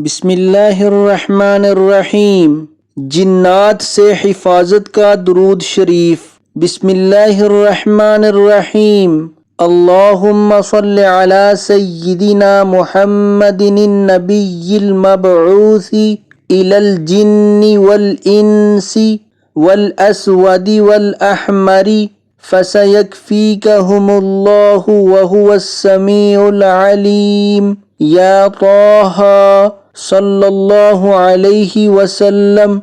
بسم اللہ الرحمن الرحیم۔ جنات سے حفاظت کا درود شریف۔ بسم اللہ الرحمن الرحیم۔ اللہم صل علی سیدنا محمد النبی المبعوث الی الجن والانس والاسود والاحمر فسیکفیکہم اللہ وہو السمیع العلیم۔ یا طٰہٰ صلی اللہ علیہ وسلم۔